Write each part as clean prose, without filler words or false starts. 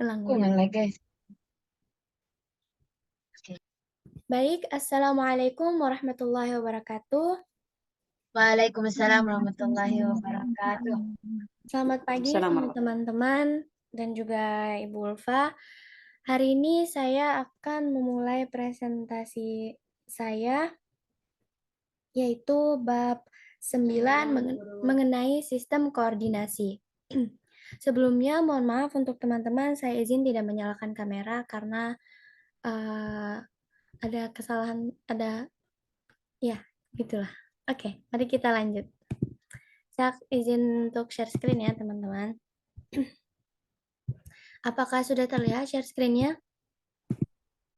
Ulang, Kok ulang. nge-lag, guys? Oke. Baik, Assalamualaikum warahmatullahi wabarakatuh. Waalaikumsalam warahmatullahi wabarakatuh. Selamat pagi Assalamualaikum. teman-teman dan juga Ibu Ulfa. Hari ini saya akan memulai presentasi saya, yaitu bab 9 mengenai sistem koordinasi. Sebelumnya, mohon maaf untuk teman-teman, saya izin tidak menyalakan kamera karena ada kesalahan, ya, gitulah. Oke, mari kita lanjut. Saya izin untuk share screen ya, teman-teman. Apakah sudah terlihat share screen-nya?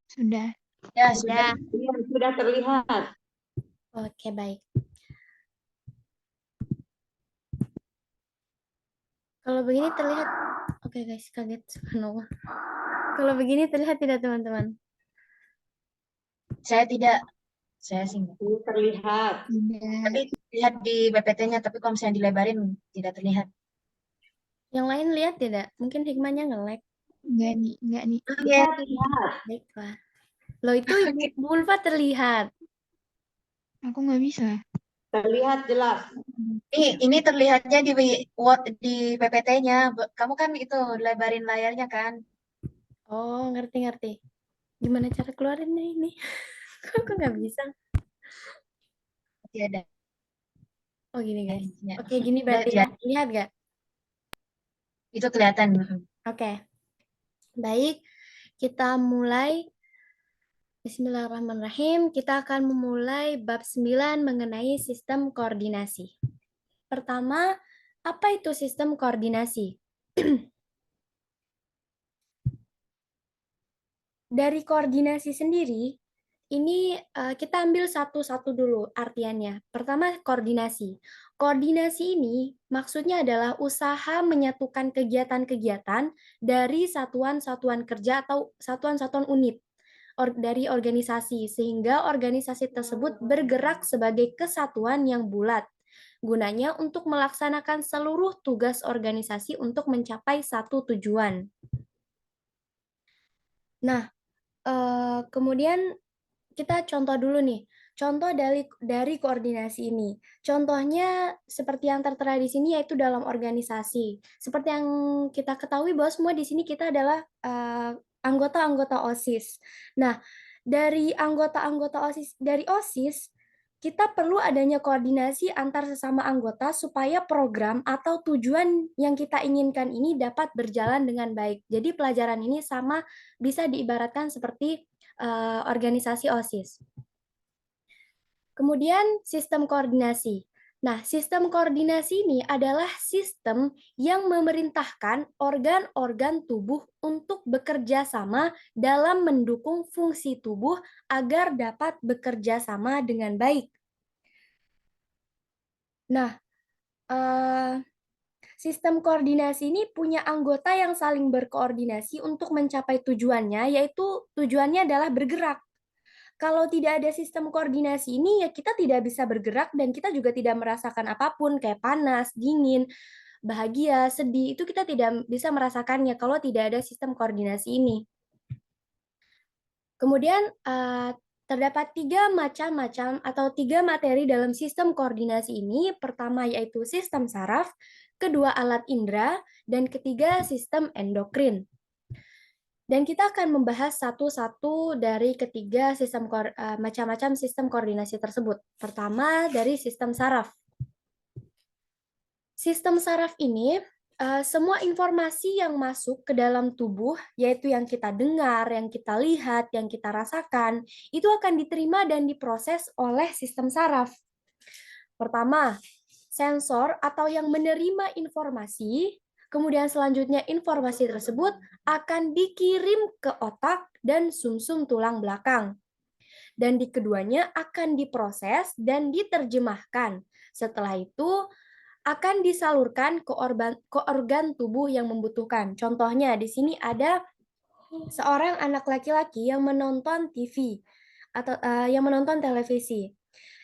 Sudah. Ya, sudah. Sudah terlihat. Oke, baik. Kalau begini terlihat, oke guys, kaget. Subhanallah. Kalau begini terlihat tidak, teman-teman? Saya tidak. Saya sih. Terlihat. Tapi lihat di PPT-nya, tapi kalau misalnya dilebarin tidak terlihat. Yang lain lihat tidak? Mungkin hikmahnya nge-lag. Enggak nih. Iya. Baiklah. Loh, itu Ibu Ulfa terlihat. Aku nggak bisa. Terlihat jelas. Ini terlihatnya di PPT-nya. Kamu kan itu lebarin layarnya kan? Oh, ngerti. Gimana cara keluarinnya ini? Kok nggak bisa? Masih ada. Oh, gini guys. Ya. Oke, gini berarti ya. Lihat nggak? Itu kelihatan. Oke. Baik, kita mulai. Bismillahirrahmanirrahim. Kita akan memulai bab 9 mengenai sistem koordinasi. Pertama, apa itu sistem koordinasi? Dari koordinasi sendiri, ini kita ambil satu-satu dulu artiannya. Pertama, koordinasi. Koordinasi ini maksudnya adalah usaha menyatukan kegiatan-kegiatan dari satuan-satuan kerja atau satuan-satuan unit dari organisasi, sehingga organisasi tersebut bergerak sebagai kesatuan yang bulat, gunanya untuk melaksanakan seluruh tugas organisasi untuk mencapai satu tujuan. Nah, kemudian kita contoh dulu nih. Contoh dari koordinasi ini. Contohnya seperti yang tertera di sini yaitu dalam organisasi. Seperti yang kita ketahui bahwa semua di sini kita adalah anggota-anggota OSIS. Nah, dari anggota-anggota OSIS kita perlu adanya koordinasi antar sesama anggota supaya program atau tujuan yang kita inginkan ini dapat berjalan dengan baik. Jadi pelajaran ini sama bisa diibaratkan seperti organisasi OSIS. Kemudian sistem koordinasi. Nah, sistem koordinasi ini adalah sistem yang memerintahkan organ-organ tubuh untuk bekerja sama dalam mendukung fungsi tubuh agar dapat bekerja sama dengan baik. Nah, sistem koordinasi ini punya anggota yang saling berkoordinasi untuk mencapai tujuannya, yaitu tujuannya adalah bergerak. Kalau tidak ada sistem koordinasi ini, ya kita tidak bisa bergerak dan kita juga tidak merasakan apapun, kayak panas, dingin, bahagia, sedih, itu kita tidak bisa merasakannya kalau tidak ada sistem koordinasi ini. Kemudian, terdapat 3 macam atau 3 materi dalam sistem koordinasi ini. Pertama yaitu sistem saraf, kedua alat indera, dan ketiga sistem endokrin. Dan kita akan membahas satu-satu dari ketiga macam-macam sistem koordinasi tersebut. Pertama, dari sistem saraf. Sistem saraf ini, semua informasi yang masuk ke dalam tubuh, yaitu yang kita dengar, yang kita lihat, yang kita rasakan, itu akan diterima dan diproses oleh sistem saraf. Pertama, sensor atau yang menerima informasi. Kemudian selanjutnya informasi tersebut akan dikirim ke otak dan sumsum tulang belakang. Dan di keduanya akan diproses dan diterjemahkan. Setelah itu akan disalurkan ke organ tubuh yang membutuhkan. Contohnya di sini ada seorang anak laki-laki yang menonton TV atau yang menonton televisi.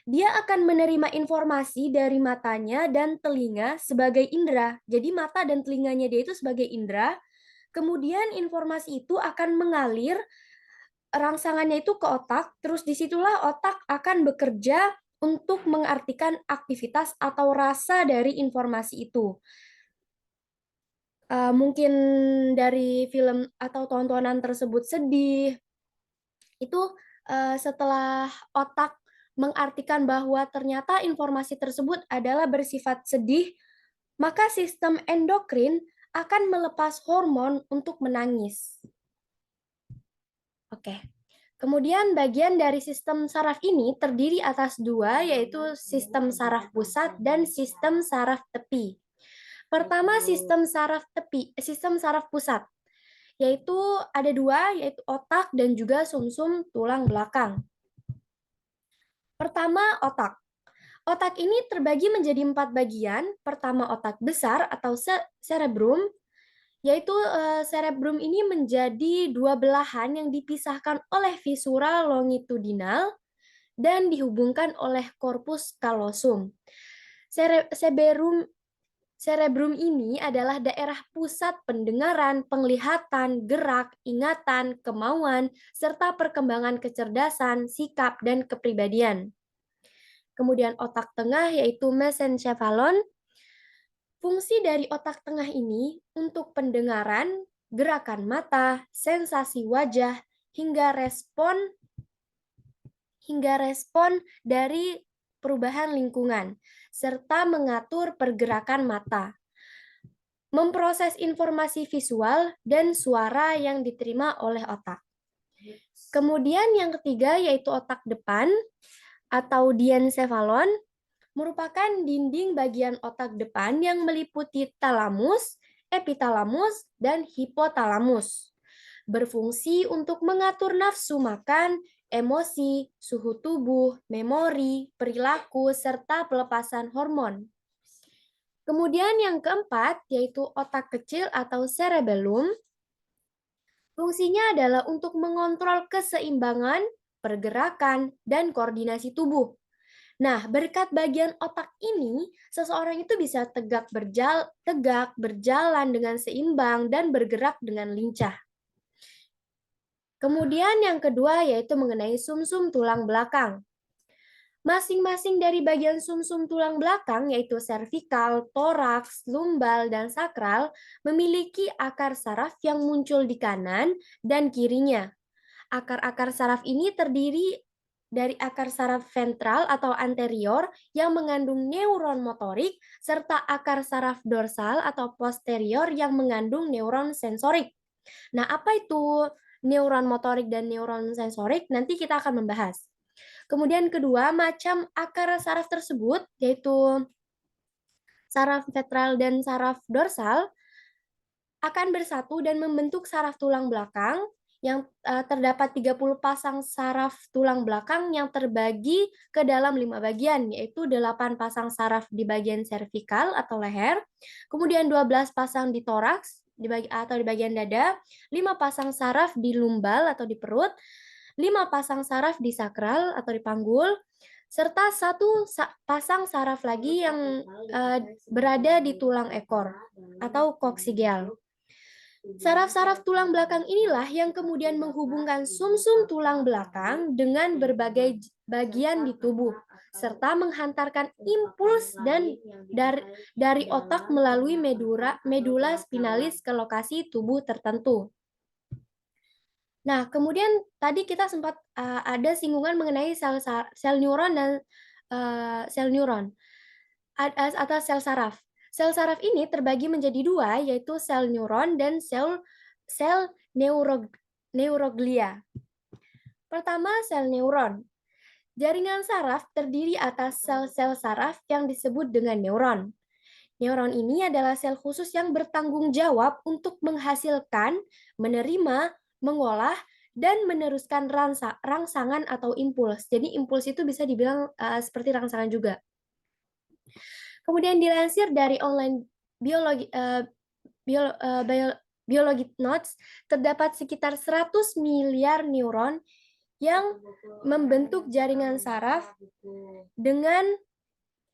Dia akan menerima informasi dari matanya dan telinga sebagai indera. Jadi mata dan telinganya dia itu sebagai indera, Kemudian informasi itu akan mengalir, rangsangannya itu ke otak, terus disitulah otak akan bekerja untuk mengartikan aktivitas atau rasa dari informasi itu. Mungkin dari film atau tontonan tersebut sedih, itu setelah otak mengartikan bahwa ternyata informasi tersebut adalah bersifat sedih, maka sistem endokrin akan melepas hormon untuk menangis. Oke. Kemudian bagian dari sistem saraf ini terdiri atas dua, yaitu sistem saraf pusat dan sistem saraf tepi. Pertama, sistem saraf pusat, yaitu ada dua, yaitu otak dan juga sumsum tulang belakang. Pertama, otak. Otak ini terbagi menjadi 4 bagian. Pertama, otak besar atau cerebrum, yaitu cerebrum ini menjadi dua belahan yang dipisahkan oleh visura longitudinal dan dihubungkan oleh korpus callosum. Cerebrum ini adalah daerah pusat pendengaran, penglihatan, gerak, ingatan, kemauan, serta perkembangan kecerdasan, sikap, dan kepribadian. Kemudian otak tengah yaitu mesencephalon. Fungsi dari otak tengah ini untuk pendengaran, gerakan mata, sensasi wajah, hingga respon dari perubahan lingkungan, serta mengatur pergerakan mata, memproses informasi visual dan suara yang diterima oleh otak. Kemudian yang ketiga yaitu otak depan atau diencephalon, merupakan dinding bagian otak depan yang meliputi talamus, epitalamus, dan hipotalamus. Berfungsi untuk mengatur nafsu makan, emosi, suhu tubuh, memori, perilaku, serta pelepasan hormon. Kemudian yang keempat, yaitu otak kecil atau cerebellum. Fungsinya adalah untuk mengontrol keseimbangan, pergerakan, dan koordinasi tubuh. Nah, berkat bagian otak ini, seseorang itu bisa tegak berjalan dengan seimbang, dan bergerak dengan lincah. Kemudian yang kedua yaitu mengenai sumsum tulang belakang. Masing-masing dari bagian sumsum tulang belakang yaitu servikal, toraks, lumbal, dan sakral memiliki akar saraf yang muncul di kanan dan kirinya. Akar-akar saraf ini terdiri dari akar saraf ventral atau anterior yang mengandung neuron motorik, serta akar saraf dorsal atau posterior yang mengandung neuron sensorik. Nah, apa itu neuron motorik dan neuron sensorik? Nanti kita akan membahas. Kemudian kedua, macam akar saraf tersebut, yaitu saraf ventral dan saraf dorsal, akan bersatu dan membentuk saraf tulang belakang yang terdapat 30 pasang saraf tulang belakang yang terbagi ke dalam 5 bagian, yaitu 8 pasang saraf di bagian servikal atau leher, kemudian 12 pasang di toraks atau di bagian dada, 5 pasang saraf di lumbal atau di perut, 5 pasang saraf di sakral atau di panggul, serta 1 pasang saraf lagi yang berada di tulang ekor atau koksigeal. Saraf-saraf tulang belakang inilah yang kemudian menghubungkan sumsum tulang belakang dengan berbagai bagian di tubuh, serta menghantarkan impuls dari otak melalui medula spinalis ke lokasi tubuh tertentu. Nah, kemudian tadi kita sempat ada singgungan mengenai sel neuron dan sel neuron atau sel saraf. Sel saraf ini terbagi menjadi dua, yaitu sel neuron dan sel neuroglia. Pertama, sel neuron. Jaringan saraf terdiri atas sel-sel saraf yang disebut dengan neuron. Neuron ini adalah sel khusus yang bertanggung jawab untuk menghasilkan, menerima, mengolah, dan meneruskan rangsangan atau impuls. Jadi impuls itu bisa dibilang seperti rangsangan juga. Kemudian dilansir dari online biologi notes, terdapat sekitar 100 miliar neuron yang membentuk jaringan saraf dengan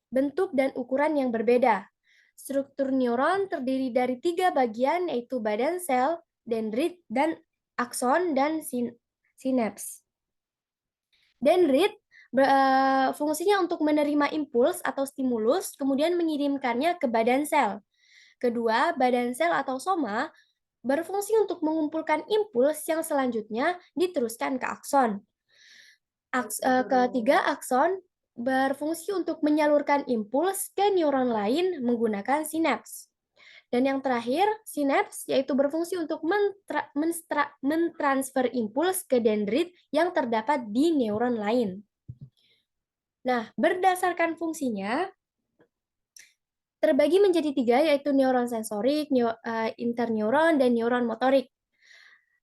bentuk dan ukuran yang berbeda. Struktur neuron terdiri dari 3 bagian, yaitu badan sel, dendrit, dan akson, dan sinaps. Dendrit fungsinya untuk menerima impuls atau stimulus, kemudian mengirimkannya ke badan sel. Kedua, badan sel atau soma berfungsi untuk mengumpulkan impuls yang selanjutnya diteruskan ke akson. Ketiga, akson berfungsi untuk menyalurkan impuls ke neuron lain menggunakan sinaps. Dan yang terakhir, sinaps yaitu berfungsi untuk mentransfer impuls ke dendrit yang terdapat di neuron lain. Nah, berdasarkan fungsinya, terbagi menjadi 3, yaitu neuron sensorik, interneuron, dan neuron motorik.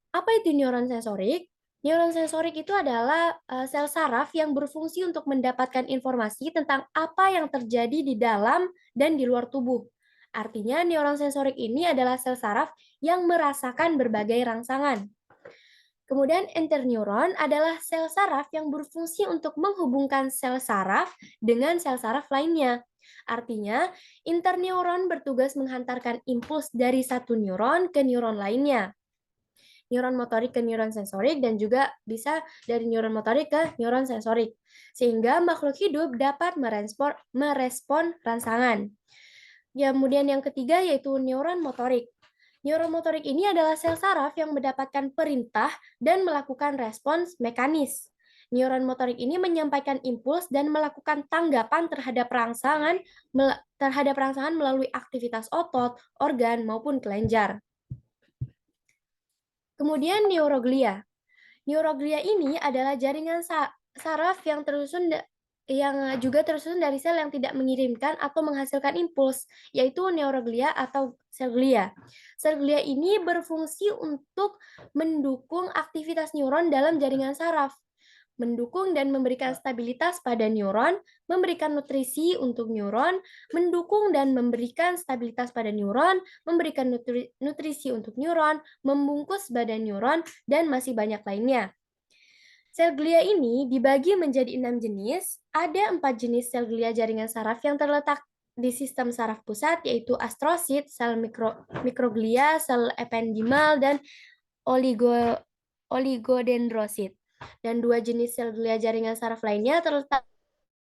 Apa itu neuron sensorik? Neuron sensorik itu adalah sel saraf yang berfungsi untuk mendapatkan informasi tentang apa yang terjadi di dalam dan di luar tubuh. Artinya, neuron sensorik ini adalah sel saraf yang merasakan berbagai rangsangan. Kemudian interneuron adalah sel saraf yang berfungsi untuk menghubungkan sel saraf dengan sel saraf lainnya. Artinya, interneuron bertugas menghantarkan impuls dari satu neuron ke neuron lainnya. Neuron motorik ke neuron sensorik dan juga bisa dari neuron motorik ke neuron sensorik. Sehingga makhluk hidup dapat merespon rangsangan. Kemudian yang ketiga yaitu neuron motorik. Neuron motorik ini adalah sel saraf yang mendapatkan perintah dan melakukan respons mekanis. Neuron motorik ini menyampaikan impuls dan melakukan tanggapan terhadap rangsangan melalui aktivitas otot, organ, maupun kelenjar. Kemudian neuroglia. Neuroglia ini adalah jaringan saraf yang juga tersusun dari sel yang tidak mengirimkan atau menghasilkan impuls, yaitu neuroglia atau sel glia. Sel glia ini berfungsi untuk mendukung aktivitas neuron dalam jaringan saraf, mendukung dan memberikan stabilitas pada neuron, memberikan nutrisi untuk neuron, mendukung dan memberikan stabilitas pada neuron, memberikan nutrisi untuk neuron, membungkus badan neuron, dan masih banyak lainnya. Sel glia ini dibagi menjadi 6 jenis. Ada 4 jenis sel glia jaringan saraf yang terletak di sistem saraf pusat, yaitu astrosit, sel mikroglia, sel ependimal, dan oligodendrosit. Dan 2 jenis sel glia jaringan saraf lainnya terletak